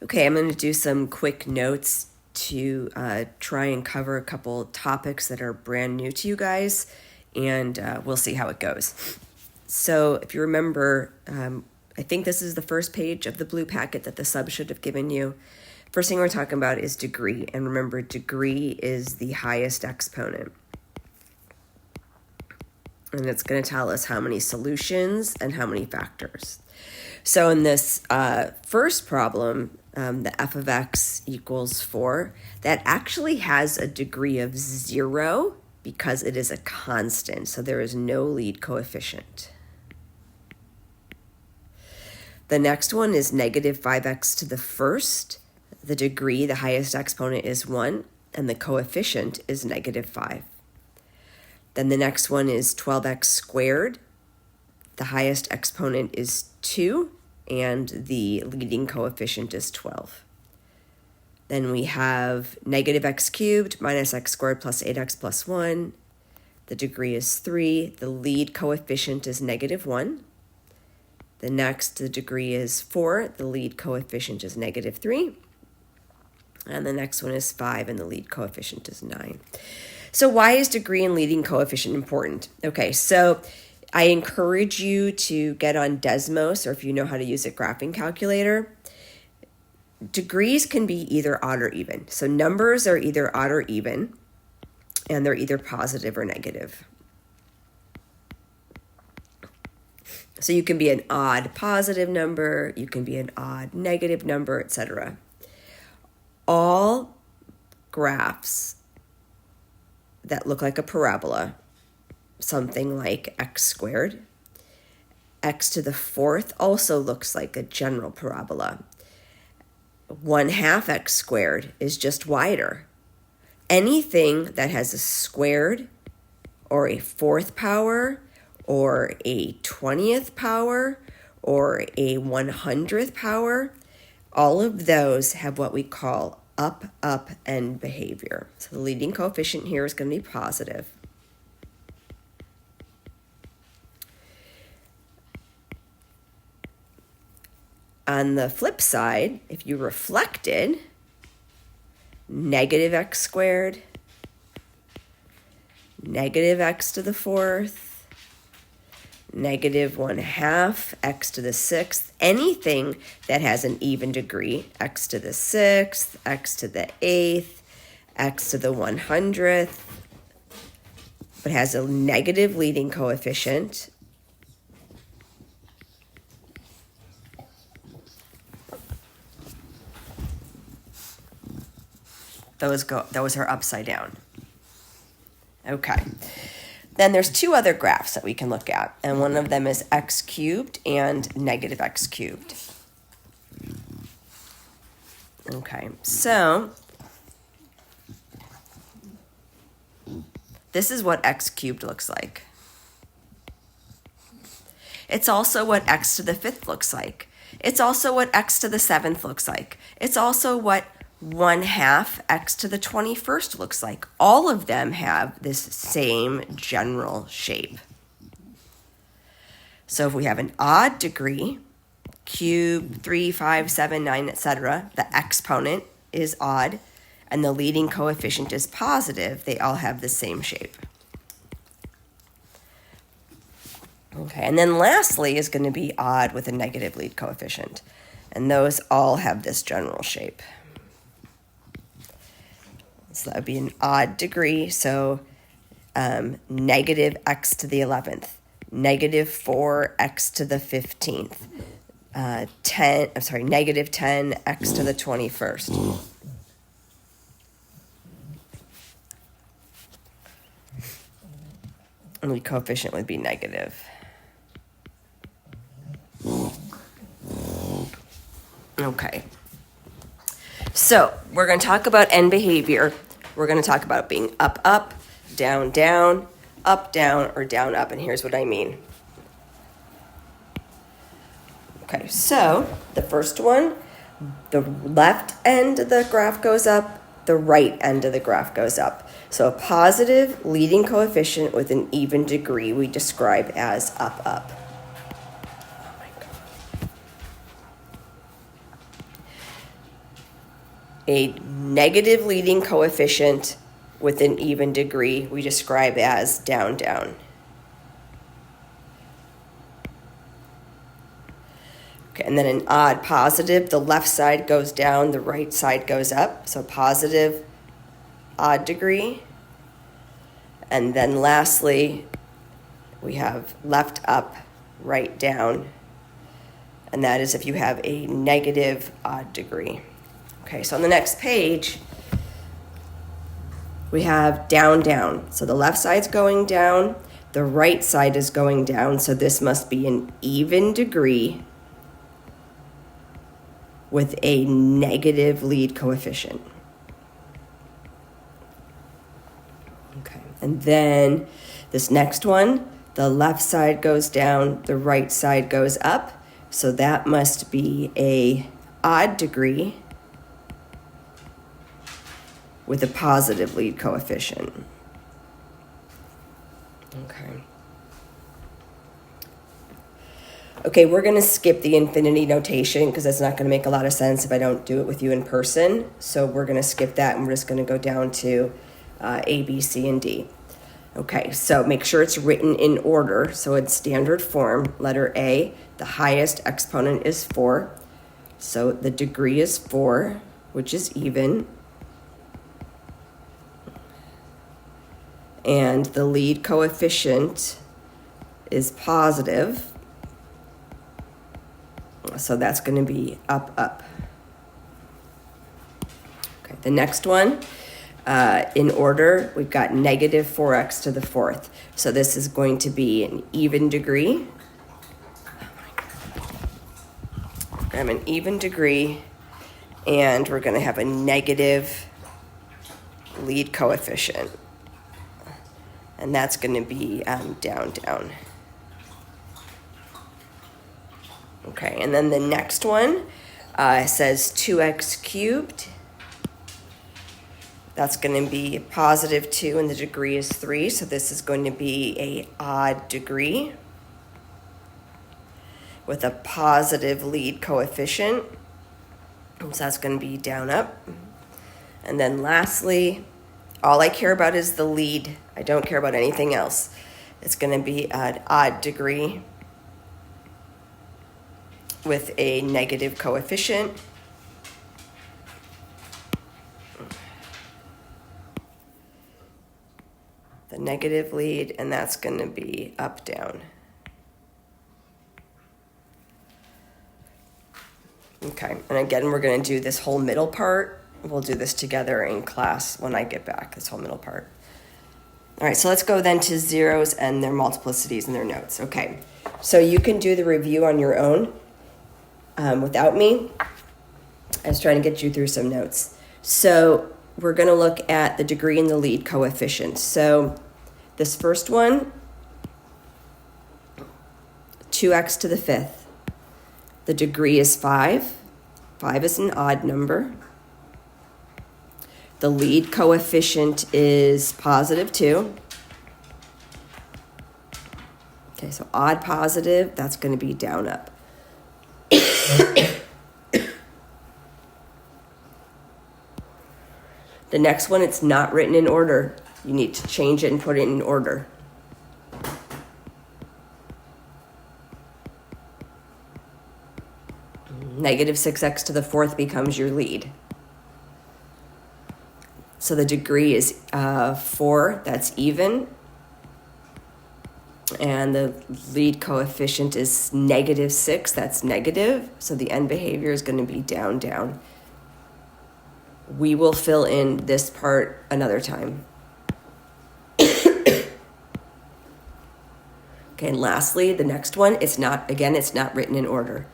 Okay, I'm going to do some quick notes to try and cover a couple topics that are brand new to you guys, and we'll see how it goes. So if you remember, I think this is the first page of the blue packet that the sub should have given you. First thing we're talking about is degree, and remember, degree is the highest exponent. And it's going to tell us how many solutions and how many factors. So in this first problem, the f of x equals 4, that actually has a degree of 0 because it is a constant, so there is no lead coefficient. The next one is negative 5x to the first. The degree, the highest exponent, is 1, and the coefficient is negative 5. Then the next one is 12x squared. The highest exponent is 2, and the leading coefficient is 12. Then we have negative x cubed minus x squared plus 8x plus 1. The degree is 3. The lead coefficient is negative 1. The next, the degree is 4. The lead coefficient is negative 3. And the next one is 5, and the lead coefficient is 9. So why is degree and leading coefficient important? Okay, so I encourage you to get on Desmos, or if you know how to use a graphing calculator. Degrees can be either odd or even. So numbers are either odd or even, and they're either positive or negative. So you can be an odd positive number, you can be an odd negative number, etc. All graphs that look like a parabola, something like x squared, x to the fourth also looks like a general parabola. 1/2 x squared is just wider. Anything that has a squared or a fourth power or a 20th power or a 100th power, all of those have what we call up end behavior. So the leading coefficient here is going to be positive. On the flip side, if you reflected, negative x squared, negative x to the fourth, negative 1/2 x to the sixth, anything that has an even degree, x to the sixth, x to the eighth, x to the 100th, but has a negative leading coefficient, those are upside down. Okay. Then there's two other graphs that we can look at, and one of them is x cubed and negative x cubed. Okay, so this is what x cubed looks like. It's also what x to the fifth looks like. It's also what x to the seventh looks like. It's also what 1/2 x to the 21st looks like. All of them have this same general shape. So if we have an odd degree, cube, 3, 5, 7, 9, etc., the exponent is odd, and the leading coefficient is positive, they all have the same shape. Okay, and then lastly is going to be odd with a negative lead coefficient, and those all have this general shape. So that would be an odd degree, so negative x to the 11th, negative 4x to the 15th, negative 10x to the 21st. And the coefficient would be negative. Okay. So we're going to talk about end behavior. We're going to talk about being up, down, down, up, down, or down, up. And here's what I mean. Okay, so the first one, the left end of the graph goes up, the right end of the graph goes up. So a positive leading coefficient with an even degree we describe as up. A negative leading coefficient with an even degree we describe as down, down. Okay, and then an odd positive, the left side goes down, the right side goes up. So positive, odd degree. And then lastly, we have left up, right down. And that is if you have a negative odd degree. Okay, so on the next page, we have down, down. So the left side's going down, the right side is going down. So this must be an even degree with a negative lead coefficient. Okay, and then this next one, the left side goes down, the right side goes up. So that must be a odd degree with a positive lead coefficient. Okay. Okay, we're going to skip the infinity notation because that's not going to make a lot of sense if I don't do it with you in person. So we're going to skip that and we're just going to go down to A, B, C, and D. Okay, so make sure it's written in order. So in standard form, letter A, the highest exponent is 4. So the degree is 4, which is even. And the lead coefficient is positive. So that's going to be up, up. Okay, the next one, in order, we've got negative 4x to the 4th. So this is going to be an even degree. I have an even degree, and we're going to have a negative lead coefficient. And that's going to be down, down. Okay, and then the next one says 2x cubed. That's going to be positive 2, and the degree is 3. So this is going to be an odd degree with a positive lead coefficient. So that's going to be down, up. And then lastly, all I care about is the lead. I don't care about anything else. It's going to be an odd degree with a negative coefficient. The negative lead, and that's going to be up, down. Okay, and again, we're going to do this whole middle part. We'll do this together in class when I get back, this whole middle part. All right, so let's go then to zeros and their multiplicities and their notes. Okay, so you can do the review on your own without me. I was trying to get you through some notes. So we're going to look at the degree and the lead coefficients. So this first one, 2x to the 5th. The degree is 5. 5 is an odd number. The lead coefficient is positive 2. Okay, so odd positive, that's going to be down, up. The next one, it's not written in order. You need to change it and put it in order. Negative 6x to the 4th becomes your lead. So the degree is 4, that's even. And the lead coefficient is negative 6, that's negative. So the end behavior is going to be down, down. We will fill in this part another time. Okay, and lastly, the next one, it's not written in order.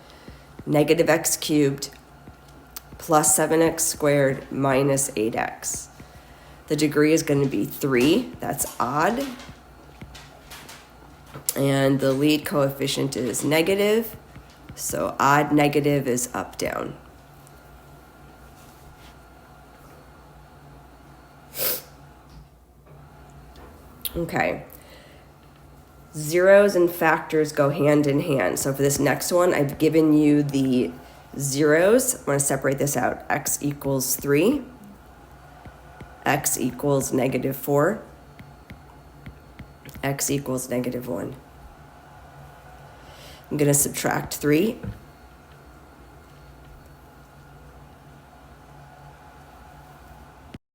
Negative x cubed plus 7x squared minus 8x. The degree is going to be 3, that's odd. And the lead coefficient is negative, so odd negative is up, down. Okay. Zeros and factors go hand in hand. So for this next one, I've given you the Zeros, I'm going to separate this out. X equals 3. X equals negative 4. X equals negative 1. I'm going to subtract 3.